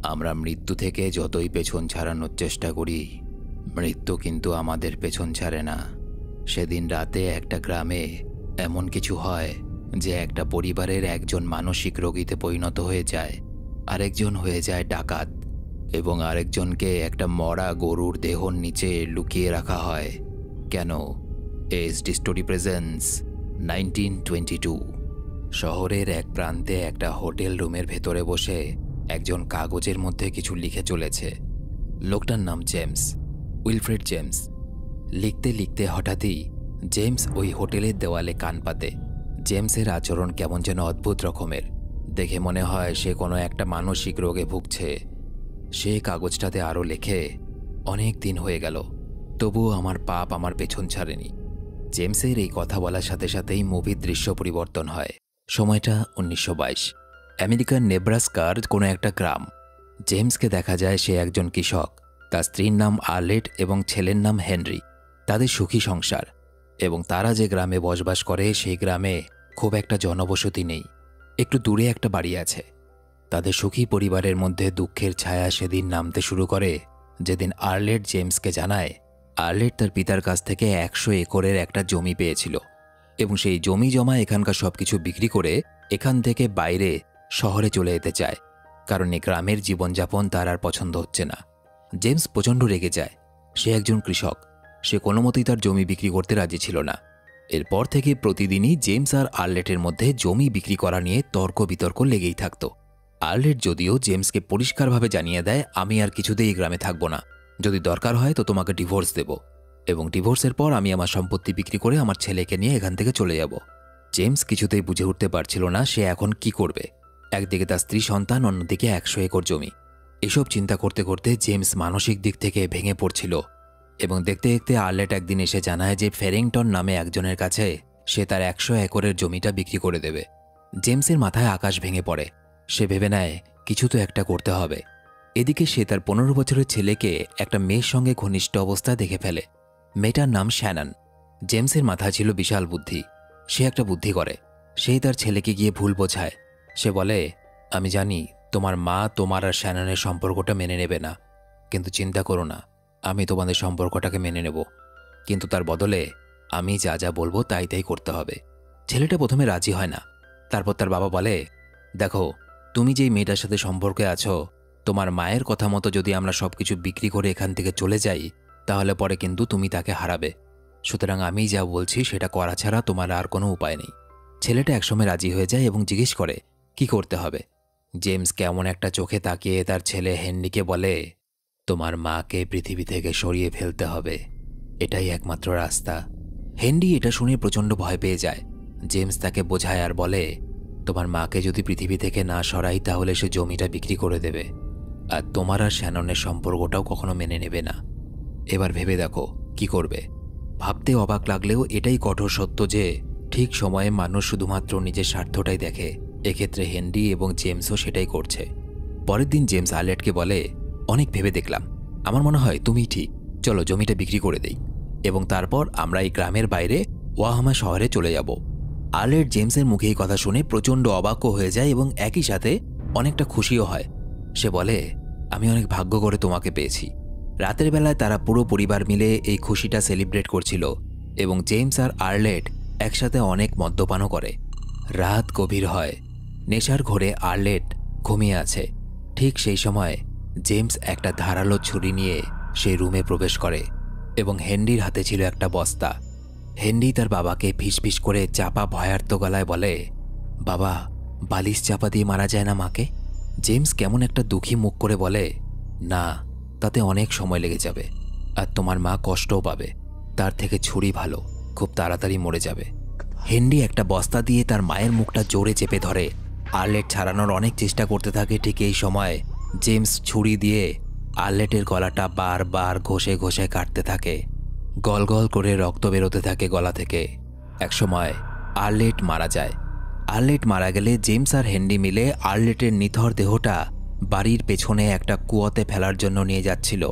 আমরা মৃত্যু থেকে যতই পেছন ছাড়ানোর চেষ্টা করি, মৃত্যু কিন্তু আমাদের পেছন ছাড়ে না। সেদিন রাতে একটা গ্রামে এমন কিছু হয় যে একটা পরিবারের একজন মানসিক রোগীতে পরিণত হয়ে যায়, আরেকজন হয়ে যায় ডাকাত, এবং আরেকজনকে একটা মরা গরুর দেহর নিচে লুকিয়ে রাখা হয়। কেন? SD story presence 1922। শহরের এক প্রান্তে একটা হোটেল রুমের ভেতরে বসে একজন কাগজের মধ্যে কিছু লিখে চলেছে। লোকটার নাম জেমস, উইলফ্রেড জেমস। লিখতে লিখতে হঠাৎই জেমস ওই হোটেলের দেওয়ালে কান পাতে। জেমসের আচরণ কেমন যেন অদ্ভুত রকমের। দেখে মনে হয় সে কোনো একটা মানসিক রোগে ভুগছে। সে কাগজটাতে আরও লেখে, অনেক দিন হয়ে গেল, তবুও আমার পাপ আমার পেছন ছাড়েনি। জেমসের এই কথা বলার সাথে সাথেই মুভির দৃশ্য পরিবর্তন হয়। সময়টা 1922, আমেরিকার নেব্রাস্কার কোনো একটা গ্রাম। জেমসকে দেখা যায় সে একজন কৃষক। তার স্ত্রীর নাম আর্লেট এবং ছেলের নাম হেনরি। তাদের সুখী সংসার, এবং তারা যে গ্রামে বসবাস করে সেই গ্রামে খুব একটা জনবসতি নেই। একটু দূরে একটা বাড়ি আছে। তাদের সুখী পরিবারের মধ্যে দুঃখের ছায়া সেদিন নামতে শুরু করে যেদিন আর্লেট জেমসকে জানায় আর্লেট তার পিতার কাছ থেকে 100 একরের একটা জমি পেয়েছিল, এবং সেই জমি জমা এখানকার সব কিছু বিক্রি করে এখান থেকে বাইরে শহরে চলে যেতে চায়, কারণ এই গ্রামের জীবনযাপন তার আর পছন্দ হচ্ছে না। জেমস প্রচণ্ড রেগে যায়। সে একজন কৃষক, সে কোনো মতেই তার জমি বিক্রি করতে রাজি ছিল না। এরপর থেকে প্রতিদিনই জেমস আর আর্লেটের মধ্যে জমি বিক্রি করা নিয়ে তর্ক বিতর্ক লেগেই থাকত। আর্লেট যদিও জেমসকে পরিষ্কারভাবে জানিয়ে দেয়, আমি আর কিছুতেই এই গ্রামে থাকব না, যদি দরকার হয় তো তোমাকে ডিভোর্স দেব, এবং ডিভোর্সের পর আমি আমার সম্পত্তি বিক্রি করে আমার ছেলেকে নিয়ে এখান থেকে চলে যাব। জেমস কিছুতেই বুঝে উঠতে পারছিল না সে এখন কি করবে। একদিকে তার স্ত্রী সন্তান, অন্যদিকে 100 একর জমি। এসব চিন্তা করতে করতে জেমস মানসিক দিক থেকে ভেঙে পড়ছিল, এবং দেখতে দেখতে আর্লেট একদিন এসে জানায় যে ফেরিংটন নামে একজনের কাছে সে তার 100 একরের জমিটা বিক্রি করে দেবে। জেমসের মাথায় আকাশ ভেঙে পড়ে। সে ভেবে নেয় কিছু তো একটা করতে হবে। এদিকে সে তার 15 বছরের ছেলেকে একটা মেয়ের সঙ্গে ঘনিষ্ঠ অবস্থায় দেখে ফেলে। মেয়েটার নাম শ্যানন। জেমসের মাথায় ছিল বিশাল বুদ্ধি। সে একটা বুদ্ধি করে। সেই তার ছেলেকে গিয়ে ভুল বোঝায়। সে বলে, আমি জানি তোমার মা তোমার আর শ্যাননের সম্পর্কটা মেনে নেবে না, কিন্তু চিন্তা করো না, আমি তোমাদের সম্পর্কটাকে মেনে নেব, কিন্তু তার বদলে আমি যা যা বলবো তাই তাই করতে হবে। ছেলেটা প্রথমে রাজি হয় না। তারপর তার বাবা বলে, দেখো, তুমি যেই মেয়েটার সাথে সম্পর্কে আছো, তোমার মায়ের কথা মতো যদি আমরা সব কিছু বিক্রি করে এখান থেকে চলে যাই, তাহলে পরে কিন্তু তুমি তাকে হারাবে। সুতরাং আমি যা বলছি সেটা করা ছাড়া তোমার আর কোনো উপায় নেই। ছেলেটা একসময় রাজি হয়ে যায় এবং জিজ্ঞেস করে কি করতে হবে। জেমস কেমন একটা চোখে তাকিয়ে তার ছেলে হেনরিকে বলে, তোমার মাকে পৃথিবী থেকে সরিয়ে ফেলতে হবে, এটাই একমাত্র রাস্তা। হেনরি এটা শুনে প্রচণ্ড ভয় পেয়ে যায়। জেমস তাকে বোঝায় আর বলে, তোমার মাকে যদি পৃথিবী থেকে না সরাই তাহলে সে জমিটা বিক্রি করে দেবে, আর তোমার আর শ্যাননের সম্পর্কটাও কখনো মেনে নেবে না। এবার ভেবে দেখো কি করবে। ভাবতে অবাক লাগলেও এটাই কঠোর সত্য যে ঠিক সময়ে মানুষ শুধুমাত্র নিজের স্বার্থটাই দেখে। এক্ষেত্রে হেনরি এবং জেমসও সেটাই করছে। পরের দিন জেমস আর্লেটকে বলে, অনেক ভেবে দেখলাম, আমার মনে হয় তুমি ঠিক, চলো জমিটা বিক্রি করে দেই, এবং তারপর আমরা এই গ্রামের বাইরে ওয়াহামা শহরে চলে যাব। আর্লেট জেমসের মুখে এই কথা শুনে প্রচণ্ড অবাকও হয়ে যায় এবং একই সাথে অনেকটা খুশিও হয়। সে বলে, আমি অনেক ভাগ্য করে তোমাকে পেয়েছি। রাতের বেলায় তারা পুরো পরিবার মিলে এই খুশিটা সেলিব্রেট করছিল, এবং জেমস আর আর্লেট একসাথে অনেক মদ্যপানও করে। রাত গভীর হয়। নেশার ঘোরে আর্লেট ঘুমিয়ে আছে। ঠিক সেই সময় জেমস একটা ধারালো ছুরি নিয়ে সেই রুমে প্রবেশ করে, এবং হেনরির হাতে ছিল একটা বস্তা। হেনরি তার বাবাকে ফিসফিস করে চাপা ভয়ার্ত গলায় বলে, বাবা, বালিশ চাপা দিয়ে মারা যায় না মাকে? জেমস কেমন একটা দুঃখী মুখ করে বলে, না, তাতে অনেক সময় লেগে যাবে, আর তোমার মা কষ্টও পাবে, তার থেকে ছুরি ভালো, খুব তাড়াতাড়ি মরে যাবে। হেনরি একটা বস্তা দিয়ে তার মায়ের মুখটা জোরে চেপে ধরে। আর্লেট ছাড়ানোর অনেক চেষ্টা করতে থাকে। ঠিক এই সময় জেমস ছুরি দিয়ে আর্লেটের গলাটা বারবার ঘষে ঘষে কাটতে থাকে। গল গল করে রক্ত বেরোতে থাকে গলা থেকে। একসময় আর্লেট মারা যায়। আর্লেট মারা গেলে জেমস আর হেনরি মিলে আর্লেটের নিথর দেহটা বাড়ির পেছনে একটা কুয়োতে ফেলার জন্য নিয়ে যাচ্ছিল।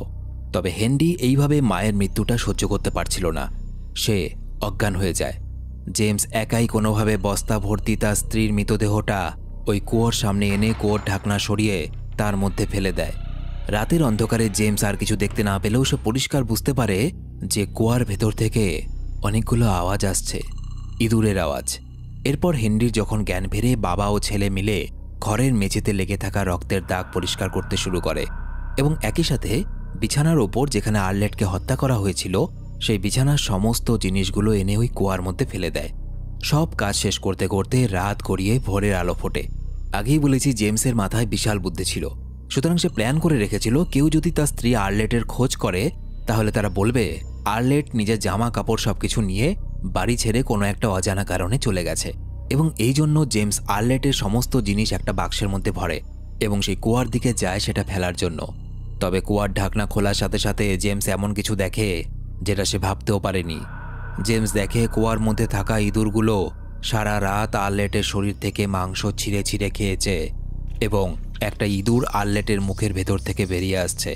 তবে হেনরি এইভাবে মায়ের মৃত্যুটা সহ্য করতে পারছিল না। সে অজ্ঞান হয়ে যায়। জেমস একাই কোনোভাবে বস্তা ভর্তি তার স্ত্রীর মৃতদেহটা ওই কুয়োর সামনে এনে কুয়োর ঢাকনা সরিয়ে তার মধ্যে ফেলে দেয়। রাতের অন্ধকারে জেমস আর কিছু দেখতে না পেলেও সে পরিষ্কার বুঝতে পারে যে কুয়ার ভেতর থেকে অনেকগুলো আওয়াজ আসছে, ইঁদুরের আওয়াজ। এরপর হেনরির যখন জ্ঞান ফেরে, বাবা ও ছেলে মিলে ঘরের মেঝেতে লেগে থাকা রক্তের দাগ পরিষ্কার করতে শুরু করে এবং একই সাথে বিছানার ওপর যেখানে আর্লেটকে হত্যা করা হয়েছিল সেই বিছানার সমস্ত জিনিসগুলো এনে ওই কুয়ার মধ্যে ফেলে দেয়। সব কাজ শেষ করতে করতে রাত গড়িয়ে ভোরের আলো ফোটে। আগেই বলেছি জেমসের মাথায় বিশাল বুদ্ধি ছিল, সুতরাং সে প্ল্যান করে রেখেছিল কেউ যদি তার স্ত্রী আর্লেটের খোঁজ করে তাহলে তারা বলবে আর্লেট নিজের জামা কাপড় সবকিছু নিয়ে বাড়ি ছেড়ে কোনো একটা অজানা কারণে চলে গেছে এবং এই জন্য জেমস আর্লেটের সমস্ত জিনিস একটা বাক্সের মধ্যে ভরে এবং সেই কুয়ার দিকে যায় সেটা ফেলার জন্য। তবে কুয়ার ঢাকনা খোলার সাথে সাথে জেমস এমন কিছু দেখে যেটা সে ভাবতেও পারেনি। জেমস দেখে কুয়ার মধ্যে থাকা ইঁদুরগুলো সারা রাত আর্লেটের শরীর থেকে মাংস ছিঁড়ে ছিঁড়ে খেয়েছে এবং একটা ইঁদুর আর্লেটের মুখের ভেতর থেকে বেরিয়ে আসছে।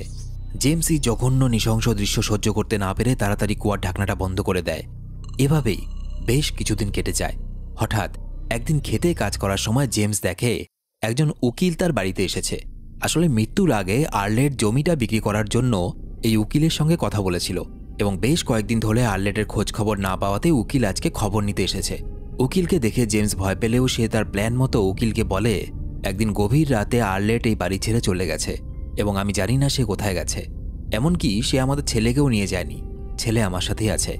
জেমস এই জঘন্য নৃশংস দৃশ্য সহ্য করতে না পেরে তাড়াতাড়ি কুয়ার ঢাকনাটা বন্ধ করে দেয়। এভাবেই বেশ কিছুদিন কেটে যায়। হঠাৎ একদিন খেতে কাজ করার সময় জেমস দেখে একজন উকিল তার বাড়িতে এসেছে। আসলে মৃত্যুর আগে আর্লেট জমিটা বিক্রি করার জন্য এই উকিলের সঙ্গে কথা বলেছিল এবং বেশ কয়েকদিন ধরে আর্লেটের খোঁজ খবর না পাওয়াতে উকিল আজকে খবর নিতে এসেছে। উকিলকে দেখে জেমস ভয় পেলেও সে তার প্ল্যান মতো উকিলকে বলে একদিন গভীর রাতে আর্লেট এই বাড়ি ছেড়ে চলে গেছে এবং আমি জানি না সে কোথায় গেছে, এমনকি সে আমাদের ছেলেকেও নিয়ে যায়নি, ছেলে আমার সাথেই আছে।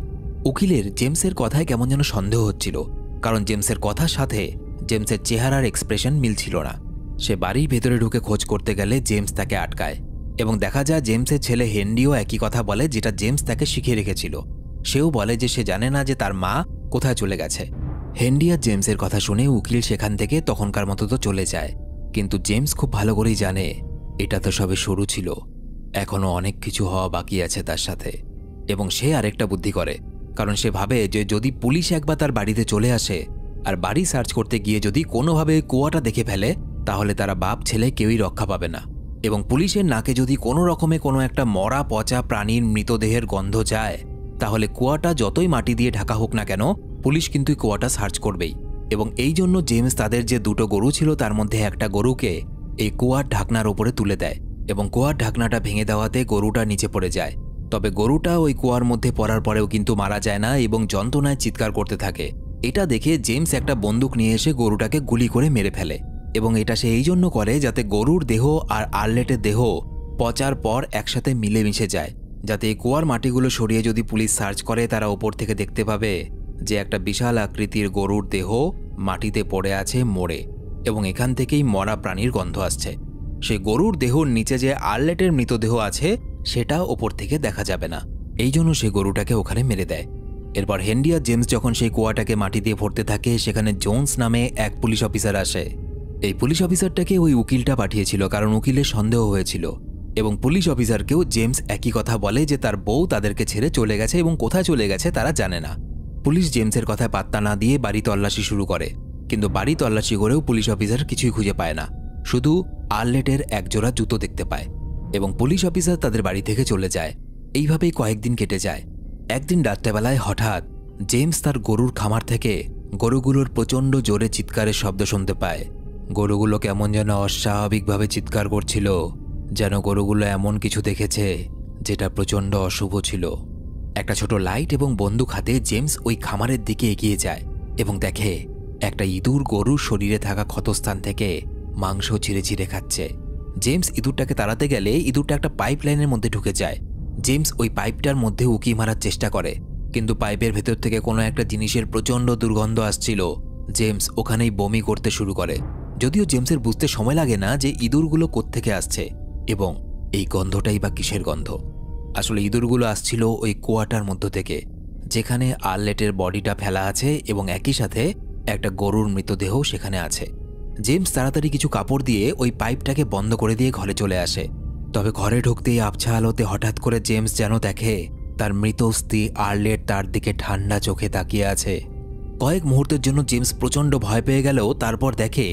উকিলের জেমসের কথায় কেমন যেন সন্দেহ হচ্ছিল, কারণ জেমসের কথার সাথে জেমসের চেহারার এক্সপ্রেশন মিলছিল না। সে বাড়ির ভেতরে ঢুকে খোঁজ করতে গেলে জেমস তাকে আটকায় এবং দেখা যায় জেমসের ছেলে হেনরিও একই কথা বলে যেটা জেমস তাকে শিখিয়ে রেখেছিল। সেও বলে যে সে জানে না যে তার মা কোথায় চলে গেছে। হেনরি আর জেমসের কথা শুনে উকিল সেখান থেকে তখনকার মতো তো চলে যায়, কিন্তু জেমস খুব ভালো করেই জানে এটা তো সবে শুরু ছিল, এখনও অনেক কিছু হওয়া বাকি আছে তার সাথে। এবং সে আরেকটা বুদ্ধি করে, কারণ সে ভাবে যে যদি পুলিশ একবার তার বাড়িতে চলে আসে আর বাড়ি সার্চ করতে গিয়ে যদি কোনোভাবে কুয়াটা দেখে ফেলে তাহলে তারা বাপ ছেলে কেউই রক্ষা পাবে না এবং পুলিশের নাকে যদি কোনো রকমে কোনো একটা মরা পচা প্রাণীর মৃতদেহের গন্ধ যায় তাহলে কুয়াটা যতই মাটি দিয়ে ঢাকা হোক না কেন পুলিশ কিন্তু কুয়াটা সার্চ করবেই। এবং এই জন্য জেমস তাদের যে দুটো গরু ছিল তার মধ্যে একটা গরুকে এই কুয়ার ঢাকনার ওপরে তুলে দেয় এবং কুয়ার ঢাকনাটা ভেঙে দেওয়াতে গরুটা নিচে পড়ে যায়। তবে গরুটা ওই কুয়ার মধ্যে পড়ার পরেও কিন্তু মারা যায় না এবং যন্ত্রণায় চিৎকার করতে থাকে। এটা দেখে জেমস একটা বন্দুক নিয়ে এসে গরুটাকে গুলি করে মেরে ফেলে এবং এটা সে এই জন্য করে যাতে গরুর দেহ আর আর্লেটের দেহ পচার পর একসাথে মিলেমিশে যায়, যাতে এই কুয়ার মাটিগুলো সরিয়ে যদি পুলিশ সার্চ করে তারা ওপর থেকে দেখতে পাবে যে একটা বিশাল আকৃতির গরুর দেহ মাটিতে পড়ে আছে মরে এবং এখান থেকেই মরা প্রাণীর গন্ধ আসছে। সেই গরুর দেহর নিচে যে আর্লেটের মৃতদেহ আছে সেটা ওপর থেকে দেখা যাবে না, এই জন্য সে গরুটাকে ওখানে মেরে দেয়। এরপর হেনরি আর জেমস যখন সেই কুয়াটাকে মাটি দিয়ে ভরতে থাকে সেখানে জোন্স নামে এক পুলিশ অফিসার আসে। এই পুলিশ অফিসারটাকে ওই উকিলটা পাঠিয়েছিল কারণ উকিলের সন্দেহ হয়েছিল এবং পুলিশ অফিসারকেও জেমস একই কথা বলে যে তার বউ তাদেরকে ছেড়ে চলে গেছে এবং কোথায় চলে গেছে তারা জানে না। পুলিশ জেমসের কথায় পাত্তা না দিয়ে বাড়ি তল্লাশি শুরু করে, কিন্তু বাড়ি তল্লাশি করেও পুলিশ অফিসার কিছুই খুঁজে পায় না, শুধু আর্লেটের একজোড়া জুতো দেখতে পায় এবং পুলিশ অফিসার তাদের বাড়ি থেকে চলে যায়। এইভাবেই কয়েকদিন কেটে যায়। একদিন রাত্রেবেলায় হঠাৎ জেমস তার গরুর খামার থেকে গরুগুলোর প্রচণ্ড জোরে চিৎকারের শব্দ শুনতে পায়। গরুগুলো কেমন যেন অস্বাভাবিকভাবে চিৎকার করছিল, যেন গরুগুলো এমন কিছু দেখেছে যেটা প্রচণ্ড অশুভ ছিল। একটা ছোট লাইট এবং বন্দুক হাতে জেমস ওই খামারের দিকে এগিয়ে যায় এবং দেখে একটা ইঁদুর গরুর শরীরে থাকা ক্ষতস্থান থেকে মাংস ছিঁড়ে ছিঁড়ে খাচ্ছে। জেমস ইঁদুরটাকে তাড়াতে গেলে ইঁদুরটা একটা পাইপ লাইনের মধ্যে ঢুকে যায়। জেমস ওই পাইপটার মধ্যে উকি মারার চেষ্টা করে, কিন্তু পাইপের ভেতর থেকে কোনো একটা জিনিসের প্রচণ্ড দুর্গন্ধ আসছিল। জেমস ওখানেই বমি করতে শুরু করে, যদিও জেমসের বুঝতে সময় লাগে না যে ইঁদুরগুলো কোত্থেকে আসছে এবং এই গন্ধটাই বা কিসের গন্ধ। আসলে ইঁদুরগুলো আসছিল ওই কুয়াটার মধ্য থেকে যেখানে আর্লেটের বডিটা ফেলা আছে এবং একই সাথে একটা গরুর মৃতদেহ সেখানে আছে। জেমস তাড়াতাড়ি কিছু কাপড় দিয়ে ওই পাইপটাকে বন্ধ করে দিয়ে ঘরে চলে আসে। তবে ঘরে ঢুকতেই আবছা আলোতে হঠাৎ করে জেমস যেন দেখে তার মৃত স্ত্রী আর্লেট তার দিকে ঠান্ডা চোখে তাকিয়ে আছে। কয়েক মুহূর্তের জন্য জেমস প্রচণ্ড ভয় পেয়ে গেল, তারপর দেখে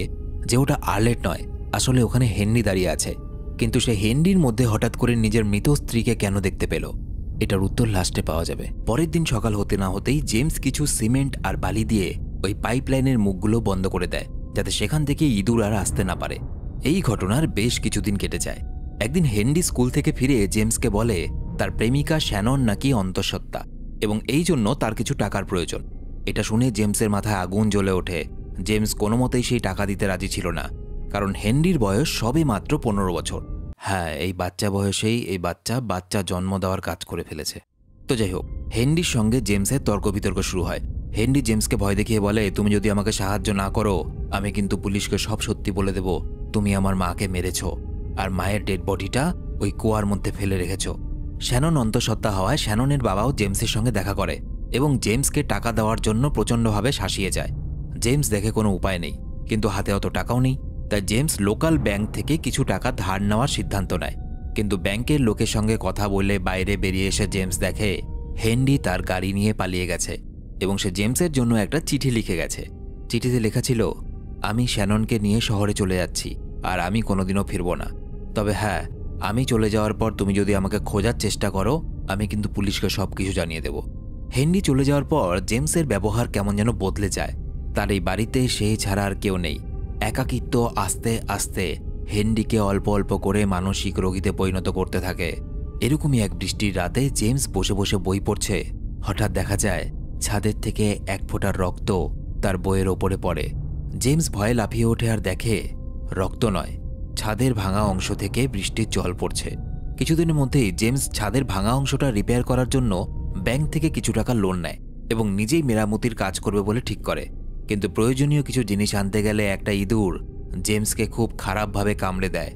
যে ওটা আর্লেট নয়, আসলে ওখানে হেনরি দাঁড়িয়ে আছে। কিন্তু সে হেনরির মধ্যে হঠাৎ করে নিজের মৃত স্ত্রীকে কেন দেখতে পেল, এটার উত্তর লাস্টে পাওয়া যাবে। পরের দিন সকাল হতে না হতেই জেমস কিছু সিমেন্ট আর বালি দিয়ে ওই পাইপলাইনের মুখগুলো বন্ধ করে দেয় যাতে সেখান থেকে ইঁদুর আর আসতে না পারে। এই ঘটনার বেশ কিছুদিন কেটে যায়। একদিন হেনরি স্কুল থেকে ফিরে জেমসকে বলে তার প্রেমিকা শ্যানন নাকি অন্তঃসত্ত্বা এবং এই জন্য তার কিছু টাকার প্রয়োজন। এটা শুনে জেমসের মাথায় আগুন জ্বলে ওঠে। জেমস কোনো মতেই সেই টাকা দিতে রাজি ছিল না, কারণ হেনরির বয়স সবে মাত্র 15 বছর। হ্যাঁ, এই বাচ্চা বয়সেই এই বাচ্চা জন্ম দেওয়ার কাজ করে ফেলেছে। তো যাই হোক, হেনরির সঙ্গে জেমসের তর্ক বিতর্ক শুরু হয়। হেনরি জেমসকে ভয় দেখিয়ে বলে, তুমি যদি আমাকে সাহায্য না করো আমি কিন্তু পুলিশকে সব সত্যি বলে দেব। তুমি আমার মাকে মেরেছ আর মায়ের ডেড বডিটা ওই কুয়ার মধ্যে ফেলে রেখেছ। শ্যানন অন্তঃসত্ত্বা হওয়ায় শ্যাননের বাবাও জেমসের সঙ্গে দেখা করে এবং জেমসকে টাকা দেওয়ার জন্য প্রচণ্ডভাবে শাসিয়ে যায়। জেমস দেখে কোনো উপায় নেই, কিন্তু হাতে অত টাকাও নেই। তাই জেমস লোকাল ব্যাংক থেকে কিছু টাকা ধার নেওয়ার সিদ্ধান্ত নেয়। কিন্তু ব্যাংকের লোকের সঙ্গে কথা বলে বাইরে বেরিয়ে এসে জেমস দেখে হেনরি তার গাড়ি নিয়ে পালিয়ে গেছে এবং সে জেমসের জন্য একটা চিঠি লিখে গেছে। চিঠিতে লেখা ছিল, আমি শ্যাননকে নিয়ে শহরে চলে যাচ্ছি আর আমি কোনোদিনও ফিরব না। তবে হ্যাঁ, আমি চলে যাওয়ার পর তুমি যদি আমাকে খোঁজার চেষ্টা করো আমি কিন্তু পুলিশকে সব কিছু জানিয়ে দেব। হেনরি চলে যাওয়ার পর জেমসের ব্যবহার কেমন যেন বদলে যায়। তার এই বাড়িতে সেই ছাড়া আর কেউ নেই। একাকিত্ব আস্তে আস্তে হেনরিকে অল্প অল্প করে মানসিক রোগীতে পরিণত করতে থাকে। এরকমই এক বৃষ্টির রাতে জেমস বসে বসে বই পড়ছে। হঠাৎ দেখা যায় ছাদের থেকে এক ফোঁটা রক্ত তার বইয়ের ওপরে পড়ে। জেমস ভয়ে লাফিয়ে ওঠে আর দেখে রক্ত নয়, ছাদের ভাঙা অংশ থেকে বৃষ্টির জল পড়ছে। কিছুদিনের মধ্যেই জেমস ছাদের ভাঙা অংশটা রিপেয়ার করার জন্য ব্যাংক থেকে কিছু টাকা লোন নেয় এবং নিজেই মেরামতির কাজ করবে বলে ঠিক করে। কিন্তু প্রয়োজনীয় কিছু জিনিস আনতে গেলে একটা ইঁদুর জেমসকে খুব খারাপভাবে কামড়ে দেয়।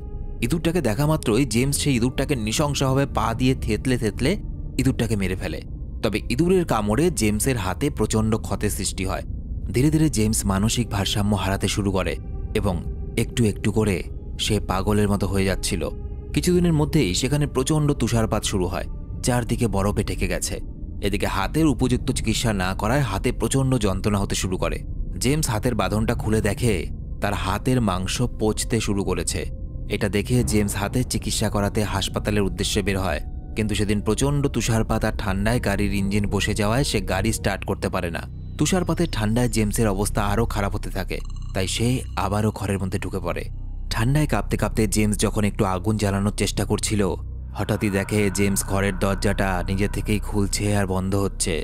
ইঁদুরটাকে দেখা মাত্রই জেমস সেই ইঁদুরটাকে নৃশংসভাবে পা দিয়ে থেতলে থেতলে ইঁদুরটাকে মেরে ফেলে। তবে ইঁদুরের কামড়ে জেমসের হাতে প্রচণ্ড ক্ষতের সৃষ্টি হয়। ধীরে ধীরে জেমস মানসিক ভারসাম্য হারাতে শুরু করে এবং একটু একটু করে সে পাগলের মতো হয়ে যাচ্ছিল। কিছুদিনের মধ্যেই সেখানে প্রচণ্ড তুষারপাত শুরু হয়, চারদিকে বরফে ঢেকে গেছে। এদিকে হাতের উপযুক্ত চিকিৎসা না করায় হাতে প্রচণ্ড যন্ত্রণা হতে শুরু করে। জেমস হাতের বাঁধনটা খুলে দেখে তার হাতের মাংস পচতে শুরু করেছে। এটা দেখে জেমস হাতের চিকিৎসা করাতে হাসপাতালের উদ্দেশ্যে বের হয়, কিন্তু সেদিন প্রচণ্ড তুষারপাত আর ঠান্ডায় গাড়ির ইঞ্জিন বসে যাওয়ায় সে গাড়ি স্টার্ট করতে পারে না। তুষারপাতের ঠান্ডায় জেমসের অবস্থা আরও খারাপ হতে থাকে, তাই সে আবারও ঘরের মধ্যে ঢুকে পড়ে। ঠান্ডায় কাঁপতে কাঁপতে জেমস যখন একটু আগুন জ্বালানোর চেষ্টা করছিল, হঠাৎই দেখে জেমস ঘরের দরজাটা নিজে থেকেই খুলছে আর বন্ধ হচ্ছে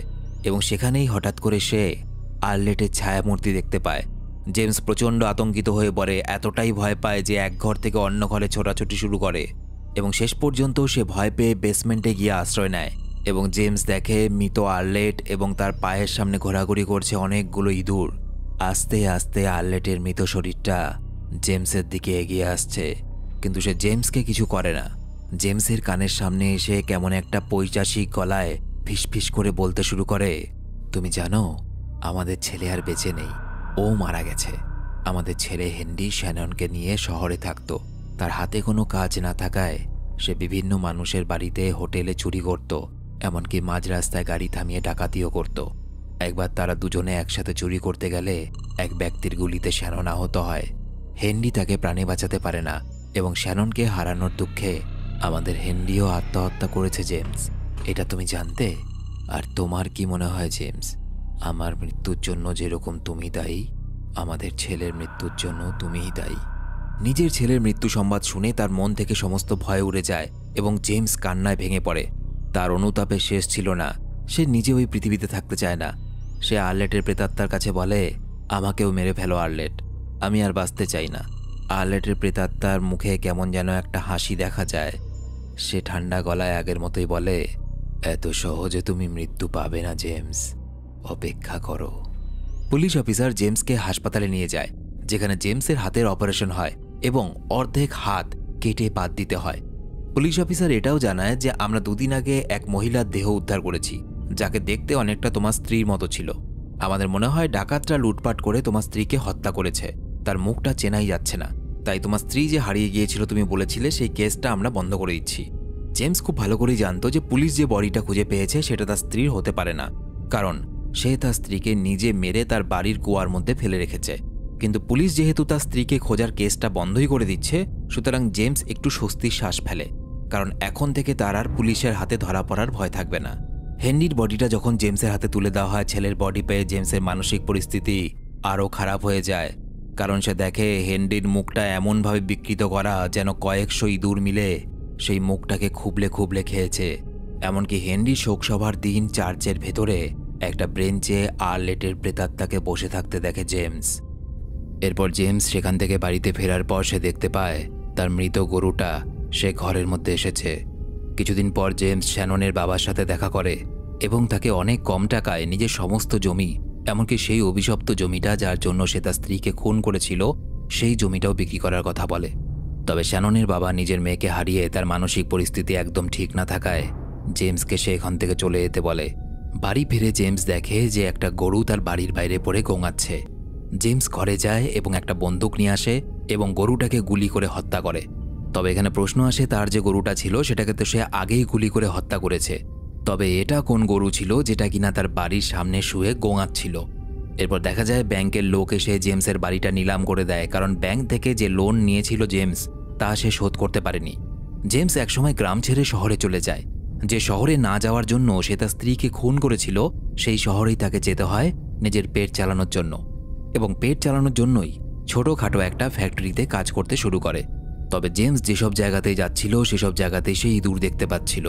এবং সেখানেই হঠাৎ করে সে আর্লেটের ছায়ামূর্তি দেখতে পায়। জেমস প্রচণ্ড আতঙ্কিত হয়ে পড়ে, এতটাই ভয় পায় যে এক ঘর থেকে অন্য ঘরে ছোটাছুটি শুরু করে এবং শেষ পর্যন্ত সে ভয় পেয়ে বেসমেন্টে গিয়ে আশ্রয় নেয় এবং জেমস দেখে মৃত আর্লেট এবং তার পায়ের সামনে ঘোরাঘুরি করছে অনেকগুলো ইঁদুর। আস্তে আস্তে আর্লেটের মৃত শরীরটা জেমসের দিকে এগিয়ে আসছে, কিন্তু সে জেমসকে কিছু করে না। জেমসের কানের সামনে এসে কেমন একটা পৈশাচিক গলায় ফিসফিস করে বলতে শুরু করে, তুমি জানো আমাদের ছেলে আর বেঁচে নেই, ও মারা গেছে। আমাদের ছেলে হেনরি শ্যাননকে নিয়ে শহরে থাকতো। তার হাতে কোনো কাজ না থাকায় সে বিভিন্ন মানুষের বাড়িতে হোটেলে চুরি করত, এমনকি মাঝ রাস্তায় গাড়ি থামিয়ে ডাকাতিও করত। একবার তারা দুজনে একসাথে চুরি করতে গেলে এক ব্যক্তির গুলিতে শ্যানন আহত হয়। হেনরি তাকে প্রাণে বাঁচাতে পারে না এবং শ্যাননকে হারানোর দুঃখে আমাদের হেনরিও আত্মহত্যা করেছে। জেমস, এটা তুমি জানতে? আর তোমার কি মনে হয় জেমস, আমার মৃত্যুর জন্য যেরকম তুমি দায়ী, আমাদের ছেলের মৃত্যুর জন্য তুমিই দায়ী। নিজের ছেলের মৃত্যু সংবাদ শুনে তার মন থেকে সমস্ত ভয় উড়ে যায় এবং জেমস কান্নায় ভেঙে পড়ে। তার অনুতাপের শেষ ছিল না। সে নিজে ওই পৃথিবীতে থাকতে চায় না। সে আর্লেটের প্রেতাত্মার কাছে বলে, আমাকেও মেরে ফেলো আর্লেট, আমি আর বাঁচতে চাই না। আর্লেটের প্রেতাত্মার মুখে কেমন যেন একটা হাসি দেখা যায়। সে ঠান্ডা গলায় আগের মতোই বলে, এত সহজে তুমি মৃত্যু পাবে না জেমস, অপেক্ষা করো। পুলিশ অফিসার জেমসকে হাসপাতালে নিয়ে যায়, যেখানে জেমসের হাতের অপারেশন হয় এবং অর্ধেক হাত কেটে বাদ দিতে হয়। পুলিশ অফিসার এটাও জানায় যে আমরা দুদিন আগে এক মহিলার দেহ উদ্ধার করেছি, যাকে দেখতে অনেকটা তোমার স্ত্রীর মতো ছিল। আমাদের মনে হয় ডাকাতরা লুটপাট করে তোমার স্ত্রীকে হত্যা করেছে। তার মুখটা চেনাই যাচ্ছে না, তাই তোমার স্ত্রী যে হারিয়ে গিয়েছিল তুমি বলেছিলে, সেই কেসটা আমরা বন্ধ করে দিচ্ছি। জেমস খুব ভালো করেই জানতো যে পুলিশ যে বডিটা খুঁজে পেয়েছে সেটা তার স্ত্রীর হতে পারে না, কারণ সে তার স্ত্রীকে নিজে মেরে তার বাড়ির কুয়ার মধ্যে ফেলে রেখেছে। কিন্তু পুলিশ যেহেতু তার স্ত্রীকে খোঁজার কেসটা বন্ধই করে দিচ্ছে, সুতরাং জেমস একটু স্বস্তির শ্বাস ফেলে, কারণ এখন থেকে তার আর পুলিশের হাতে ধরা পড়ার ভয় থাকবে না। হেনরির বডিটা যখন জেমসের হাতে তুলে দেওয়া হয়, ছেলের বডি পেয়ে জেমসের মানসিক পরিস্থিতি আরও খারাপ হয়ে যায়। কারণ সে দেখে হেনরির মুখটা এমনভাবে বিকৃত করা যেন কয়েকশো ইঁদুর মিলে সেই মুখটাকে খুবলে খুবলে খেয়েছে। এমনকি হেনরি শোকসভার দিন চার্চের ভেতরে একটা ব্রেঞ্চে আর্লেটের প্রেতাত্মাকে বসে থাকতে দেখে জেমস। এরপর জেমস সেখান থেকে বাড়িতে ফেরার পর সে দেখতে পায় তার মৃত গরুটা সে ঘরের মধ্যে এসেছে। কিছুদিন পর জেমস শ্যাননের বাবার সাথে দেখা করে এবং তাকে অনেক কম টাকায় নিজের সমস্ত জমি, এমনকি সেই অভিশপ্ত জমিটা যার জন্য সে তার স্ত্রীকে খুন করেছিল, সেই জমিটাও বিক্রি করার কথা বলে। তবে শ্যাননের বাবা নিজের মেয়েকে হারিয়ে তার মানসিক পরিস্থিতি একদম ঠিক না থাকায় জেমসকে সে এখান থেকে চলে যেতে বলে। বাড়ি ফিরে জেমস দেখে যে একটা গরু তার বাড়ির বাইরে পড়ে গোঙাচ্ছে। জেমস ঘরে যায় এবং একটা বন্দুক নিয়ে আসে এবং গরুটাকে গুলি করে হত্যা করে। তবে এখানে প্রশ্ন আসে, তার যে গরুটা ছিল সেটাকে তো সে আগেই গুলি করে হত্যা করেছে, তবে এটা কোন গরু ছিল যেটা কিনা তার বাড়ির সামনে শুয়ে গোঙাচ্ছিল? এরপর দেখা যায় ব্যাংকের লোক এসে জেমসের বাড়িটা নিলাম করে দেয়, কারণ ব্যাংক থেকে যে লোন নিয়েছিল জেমস তা সে শোধ করতে পারেনি। জেমস একসময় গ্রাম ছেড়ে শহরে চলে যায়। যে শহরে না যাওয়ার জন্য সে তার স্ত্রীকে খুন করেছিল, সেই শহরেই তাকে যেতে হয় নিজের পেট চালানোর জন্য। এবং পেট চালানোর জন্যই ছোটোখাটো একটা ফ্যাক্টরিতে কাজ করতে শুরু করে। তবে জেমস যেসব জায়গাতেই যাচ্ছিল সেসব জায়গাতেই সে ইঁদুর দেখতে পাচ্ছিল।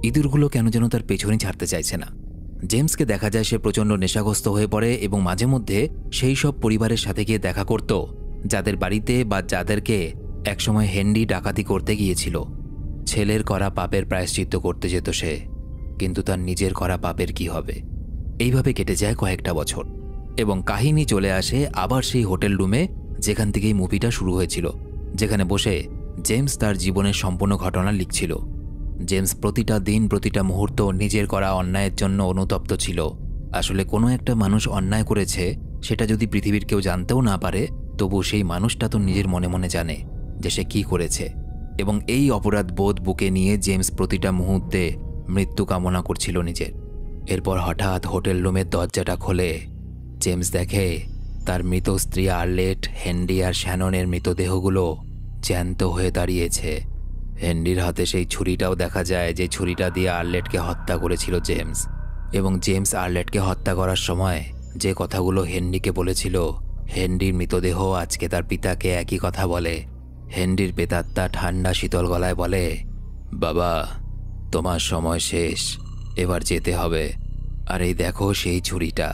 ইঁদুরগুলো কেন যেন তার পেছনে ছাড়তে চাইছে না। জেমসকে দেখা যায় সে প্রচণ্ড নেশাগ্রস্ত হয়ে পড়ে এবং মাঝে মধ্যে সেই সব পরিবারের সাথে গিয়ে দেখা করত যাদের বাড়িতে বা যাদেরকে একসময় হেনরি ডাকাতি করতে গিয়েছিল। ছেলের করা পাপের প্রায়শ্চিত্ত করতে যেত সে, কিন্তু তার নিজের করা পাপের কি হবে? এইভাবে কেটে যায় কয়েকটা বছর এবং কাহিনী চলে আসে আবার সেই হোটেল রুমে যেখান থেকেই মুভিটা শুরু হয়েছিল, যেখানে বসে জেমস তার জীবনের সম্পূর্ণ ঘটনা লিখছিল। জেমস প্রতিটা দিন প্রতিটা মুহূর্ত নিজের করা অন্যায়ের জন্য অনুতপ্ত ছিল। আসলে কোনো একটা মানুষ অন্যায় করেছে, সেটা যদি পৃথিবীর কেউ জানতেও না পারে, তবু সেই মানুষটা তো নিজের মনে মনে জানে যে সে কী করেছে। এবং এই অপরাধ বোধ বুকে নিয়ে জেমস প্রতিটা মুহূর্তে মৃত্যু কামনা করছিল নিজের। এরপর হঠাৎ হোটেল রুমের দরজাটা খোলে। জেমস দেখে তার মৃত স্ত্রী আর্লেট, হেনরি আর শ্যাননের মৃতদেহগুলো জ্যান্ত হয়ে দাঁড়িয়েছে। হেনরির হাতে সেই ছুরিটাও দেখা যায় যে ছুরিটা দিয়ে আর্লেটকে হত্যা করেছিল জেমস। এবং জেমস আর্লেটকে হত্যা করার সময় যে কথাগুলো হেনরিকে বলেছিল, হেনরির মৃতদেহ আজকে তার পিতাকে একই কথা বলে। হেনরির প্রেতাত্মা ঠান্ডা শীতল গলায় বলে, বাবা, তোমার সময় শেষ, এবার যেতে হবে। আর এই দেখো সেই ছুরিটা,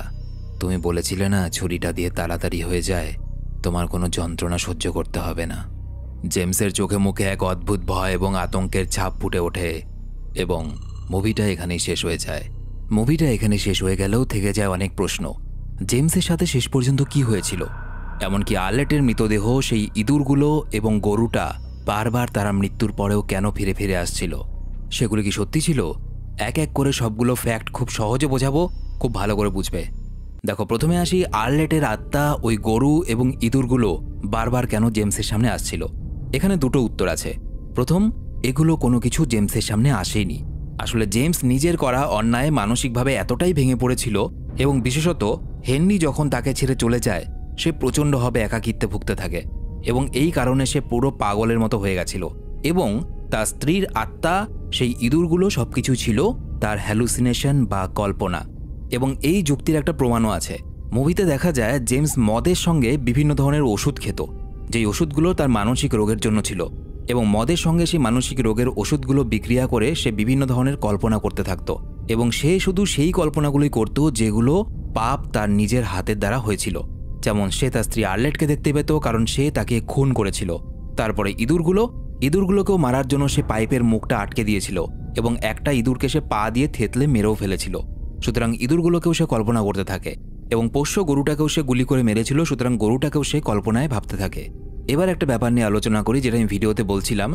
তুমি বলেছিলে না ছুরিটা দিয়ে তাড়াতাড়ি হয়ে যায়, তোমার কোনো যন্ত্রণা সহ্য করতে হবে না। জেমসের চোখে মুখে এক অদ্ভুত ভয় এবং আতঙ্কের ছাপ ফুটে ওঠে এবং মুভিটা এখানেই শেষ হয়ে যায়। মুভিটা এখানে শেষ হয়ে গেলেও থেকে যায় অনেক প্রশ্ন। জেমসের সাথে শেষ পর্যন্ত কি হয়েছিল? এমনকি আর্লেটের মৃতদেহ, সেই ইঁদুরগুলো এবং গরুটা বারবার তারা মৃত্যুর পরেও কেন ফিরে ফিরে আসছিল? সেগুলো কি সত্যি ছিল? এক এক করে সবগুলো ফ্যাক্ট খুব সহজে বোঝাবো, খুব ভালো করে বুঝবে। দেখো, প্রথমে আসি আর্লেটের আত্মা, ওই গরু এবং ইঁদুরগুলো বারবার কেন জেমসের সামনে আসছিল। এখানে দুটো উত্তর আছে। প্রথম, এগুলো কোনো কিছু জেমসের সামনে আসেনি। আসলে জেমস নিজের করা অন্যায় মানসিকভাবে এতটাই ভেঙে পড়েছিল এবং বিশেষত হেনরি যখন তাকে ছেড়ে চলে যায়, সে প্রচণ্ডভাবে একাকিত্বে ভুগতে থাকে এবং এই কারণে সে পুরো পাগলের মতো হয়ে গেছিল। এবং তার স্ত্রীর আত্মা, সেই ইঁদুরগুলো সবকিছু ছিল তার হ্যালুসিনেশন বা কল্পনা। এবং এই যুক্তির একটা প্রমাণও আছে। মুভিতে দেখা যায় জেমস মদের সঙ্গে বিভিন্ন ধরনের ওষুধ খেত, যেই ওষুধগুলো তার মানসিক রোগের জন্য ছিল। এবং মদের সঙ্গে সেই মানসিক রোগের ওষুধগুলো বিক্রিয়া করে সে বিভিন্ন ধরনের কল্পনা করতে থাকত এবং সে শুধু সেই কল্পনাগুলোই করত যেগুলো পাপ তার নিজের হাতের দ্বারা হয়েছিল। যেমন সে তার স্ত্রী আর্লেটকে দেখতে পেত, কারণ সে তাকে খুন করেছিল। তারপরে ইঁদুরগুলোকেও মারার জন্য সে পাইপের মুখটা আটকে দিয়েছিল এবং একটা ইঁদুরকে সে পা দিয়ে থেতলে মেরেও ফেলেছিল। সুতরাং ইঁদুরগুলোকেও সে কল্পনা করতে থাকে এবং পোষ্য গরুটাকেও সে গুলি করে মেরেছিল। সুতরাং গরুটাকেও সে কল্পনায় ভাবতে থাকে। এবার একটা ব্যাপার নিয়ে আলোচনা করি, যেটা আমি ভিডিওতে বলছিলাম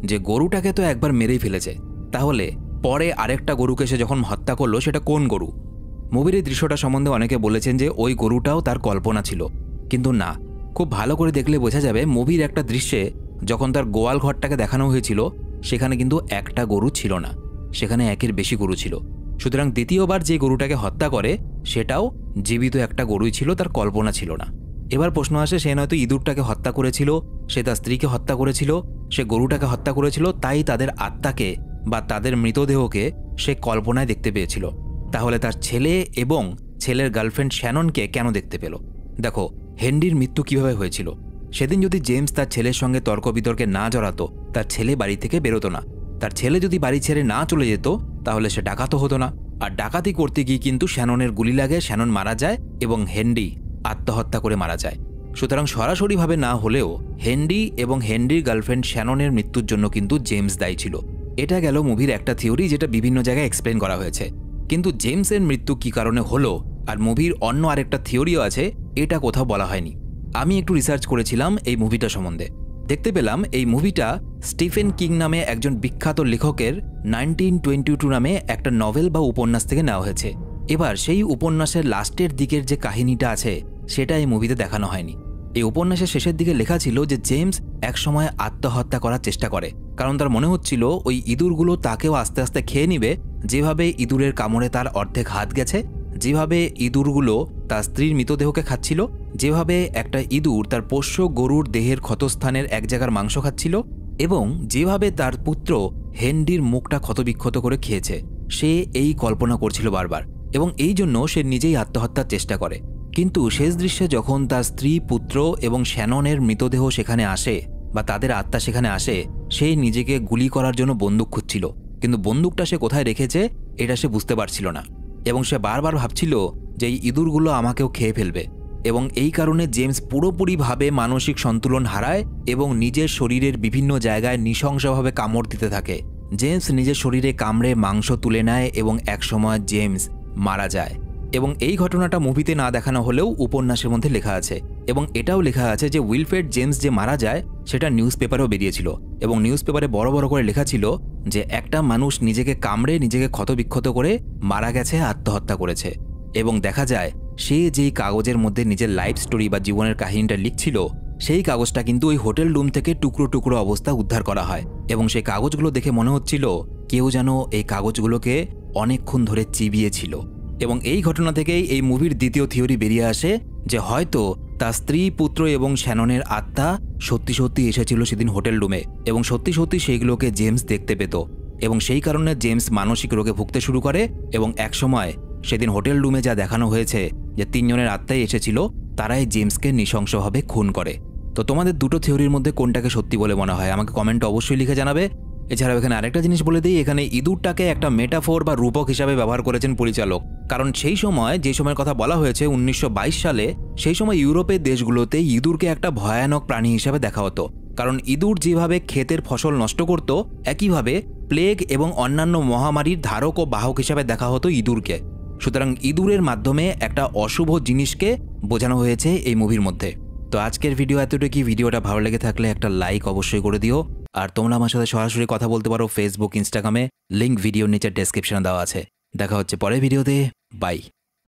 যে গরুটাকে তো একবার মেরেই ফেলেছে, তাহলে পরে আরেকটা গরুকে সে যখন হত্যা করলো সেটা কোন গরু? মুভির এই দৃশ্যটা সম্বন্ধে অনেকে বলেছেন যে ওই গরুটাও তার কল্পনা ছিল, কিন্তু না। খুব ভালো করে দেখলে বোঝা যাবে মুভির একটা দৃশ্যে যখন তার গোয়াল ঘরটাকে দেখানো হয়েছিল সেখানে কিন্তু একটা গরু ছিল না, সেখানে একের বেশি গরু ছিল। সুতরাং দ্বিতীয়বার যে গরুটাকে হত্যা করে সেটাও জীবিত একটা গরুই ছিল, তার কল্পনা ছিল না। এবার প্রশ্ন আসে, সে নয়তো ইঁদুরটাকে হত্যা করেছিল, সে তার স্ত্রীকে হত্যা করেছিল, সে গরুটাকে হত্যা করেছিল, তাই তাদের আত্মাকে বা তাদের মৃতদেহকে সে কল্পনায় দেখতে পেয়েছিল। তাহলে তার ছেলে এবং ছেলের গার্লফ্রেন্ড শ্যাননকে কেন দেখতে পেল? দেখো, হেনরির মৃত্যু কিভাবে হয়েছিল। সেদিন যদি জেমস তার ছেলের সঙ্গে তর্ক বিতর্কে না জড়াতো, তার ছেলে বাড়ি থেকে বেরোতো না। তার ছেলে যদি বাড়ি ছেড়ে না চলে যেত, তাহলে সে ডাকাতও হতো না। আর ডাকাতি করতে গিয়ে কিন্তু শ্যাননের গুলি লাগে, শ্যানন মারা যায় এবং হেনরি আত্মহত্যা করে মারা যায়। সুতরাং সরাসরিভাবে না হলেও হেনরি এবং হেনরির গার্লফ্রেন্ড শ্যাননের মৃত্যুর জন্য কিন্তু জেমস দায়ী ছিল। এটা গেল মুভির একটা থিওরি, যেটা বিভিন্ন জায়গায় এক্সপ্লেন করা হয়েছে। কিন্তু জেমসের মৃত্যু কী কারণে হলো আর মুভির অন্য আরেকটা থিওরিও আছে, এটা কোথাও বলা হয়নি। আমি একটু রিসার্চ করেছিলাম এই মুভিটা সম্বন্ধে। দেখতে পেলাম এই মুভিটা স্টিফেন কিং নামে একজন বিখ্যাত লেখকের 1922 নামে একটা নভেল বা উপন্যাস থেকে নেওয়া হয়েছে। এবার সেই উপন্যাসের লাস্টের দিকের যে কাহিনীটা আছে সেটা এই মুভিতে দেখানো হয়নি। এই উপন্যাসের শেষের দিকে লেখা ছিল যে জেমস একসময় আত্মহত্যা করার চেষ্টা করে, কারণ তার মনে হচ্ছিল ওই ইঁদুরগুলো তাকেও আস্তে আস্তে খেয়ে নিবে। যেভাবে ইঁদুরের কামড়ে তার অর্ধেক হাত গেছে, যেভাবে ইঁদুরগুলো তার স্ত্রীর মৃতদেহকে খাচ্ছিল, যেভাবে একটা ইঁদুর তার পোষ্য গরুর দেহের ক্ষতস্থানের এক জায়গার মাংস খাচ্ছিল, এবং যেভাবে তার পুত্র হেনরির মুখটা ক্ষতবিক্ষত করে খেয়েছে, সে এই কল্পনা করছিল বারবার, এবং এই জন্য সে নিজেই আত্মহত্যার চেষ্টা করে। কিন্তু শেষ দৃশ্যে যখন তার স্ত্রী, পুত্র এবং শ্যাননের মৃতদেহ সেখানে আসে বা তাদের আত্মা সেখানে আসে, সে নিজেকে গুলি করার জন্য বন্দুক খুঁজছিল, কিন্তু বন্দুকটা সে কোথায় রেখেছে এটা সে বুঝতে পারছিল না, এবং সে বারবার ভাবছিল যে এই ইঁদুরগুলো আমাকেও খেয়ে ফেলবে। এবং এই কারণে জেমস পুরোপুরিভাবে মানসিক সন্তুলন হারায় এবং নিজের শরীরের বিভিন্ন জায়গায় নৃশংসভাবে কামড় দিতে থাকে। জেমস নিজের শরীরে কামড়ে মাংস তুলে নেয় এবং একসময় জেমস মারা যায়। এবং এই ঘটনাটা মুভিতে না দেখানো হলেও উপন্যাসের মধ্যে লেখা আছে, এবং এটাও লেখা আছে যে উইলফ্রেড জেমস যে মারা যায় সেটা নিউজ পেপারেও বেরিয়েছিল, এবং নিউজ পেপারে বড় বড় করে লেখা ছিল যে একটা মানুষ নিজেকে কামড়ে নিজেকে ক্ষতবিক্ষত করে মারা গেছে, আত্মহত্যা করেছে। এবং দেখা যায় সে যেই কাগজের মধ্যে নিজের লাইফ স্টোরি বা জীবনের কাহিনীটা লিখছিল, সেই কাগজটা কিন্তু ওই হোটেল রুম থেকে টুকরো টুকরো অবস্থা উদ্ধার করা হয়, এবং সেই কাগজগুলো দেখে মনে হচ্ছিল কেউ যেন এই কাগজগুলোকে অনেকক্ষণ ধরে চিবিয়েছিল। এবং এই ঘটনা থেকেই এই মুভির দ্বিতীয় থিওরি বেরিয়ে আসে যে হয়তো তার স্ত্রী, পুত্র এবং শ্যাননের আত্মা সত্যি সত্যি এসেছিল সেদিন হোটেল রুমে, এবং সত্যি সত্যি সেইগুলোকে জেমস দেখতে পেত, এবং সেই কারণে জেমস মানসিক রোগে ভুগতে শুরু করে। এবং একসময় সেদিন হোটেল রুমে যা দেখানো হয়েছে যে 3 জনের আত্মাই এসেছিল, তারাই জেমসকে নৃশংসভাবে খুন করে। তো তোমাদের দুটো থিওরির মধ্যে কোনটাকে সত্যি বলে মনে হয় আমাকে কমেন্টে অবশ্যই লিখে জানাবে। এছাড়াও এখানে আরেকটা জিনিস বলে দিই, এখানে ইঁদুরটাকে একটা মেটাফোর বা রূপক হিসাবে ব্যবহার করেছেন পরিচালক, কারণ সেই সময় যে সময়ের কথা বলা হয়েছে 1922 সালে, সেই সময় ইউরোপের দেশগুলোতে ইঁদুরকে একটা ভয়ানক প্রাণী হিসাবে দেখা হতো, কারণ ইঁদুর যেভাবে ক্ষেতের ফসল নষ্ট করত, একইভাবে প্লেগ এবং অন্যান্য মহামারীর ধারক ও বাহক হিসাবে দেখা হতো ইঁদুরকে। সুতরাং ইঁদুরের মাধ্যমে একটা অশুভ জিনিসকে বোঝানো হয়েছে এই মুভির মধ্যে। তো আজকের ভিডিও এতটুকুই। ভিডিওটা ভালো লেগে থাকলে একটা লাইক অবশ্যই করে দিও, আর তোমরা আমার সাথে সরাসরি কথা বলতে পারো ফেসবুক, ইনস্টাগ্রামে, লিঙ্ক ভিডিওর নিচে ডেসক্রিপশনে দেওয়া আছে। দেখা হচ্ছে পরের ভিডিওতে। বাই।